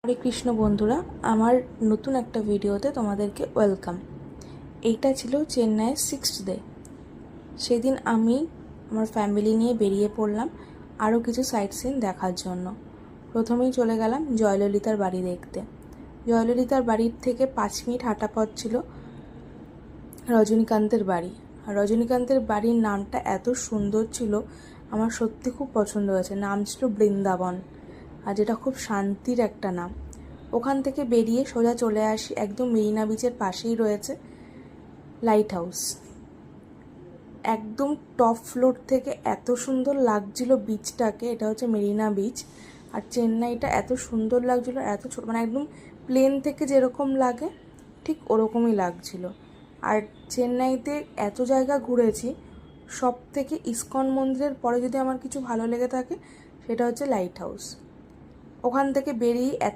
হরে কৃষ্ণ বন্ধুরা, আমার নতুন একটা ভিডিওতে তোমাদেরকে ওয়েলকাম। এইটা ছিল চেন্নাইয়ের 6th ডে। সেদিন আমি আমার ফ্যামিলি নিয়ে বেরিয়ে পড়লাম আরও কিছু সাইট সিন দেখার জন্য। প্রথমেই চলে গেলাম জয়ললিতার বাড়ি দেখতে। জয়ললিতার বাড়ির থেকে 5 মিনিট হাঁটা পথ ছিল রজনীকান্তের বাড়ি। আর রজনীকান্তের বাড়ির নামটা এত সুন্দর ছিল, আমার সত্যি খুব পছন্দ হয়েছে। নাম ছিল বৃন্দাবন, আর যেটা খুব শান্তির একটা নাম। ওখান থেকে বেরিয়ে সোজা চলে আসি, একদম মেরিনা বিচের পাশেই রয়েছে লাইট হাউস। একদম টপ ফ্লোর থেকে এত সুন্দর লাগছিল বিচটাকে। এটা হচ্ছে মেরিনা বিচ, আর চেন্নাইটা এত সুন্দর লাগছিল, এত ছোট, মানে একদম প্লেন থেকে যেরকম লাগে ঠিক ওরকমই লাগছিল। আর চেন্নাইতে এত জায়গা ঘুরেছি, সব থেকে ইসকন মন্দিরের পরে যদি আমার কিছু ভালো লেগে থাকে সেটা হচ্ছে লাইট হাউস। ওখান থেকে বেরিয়ে এত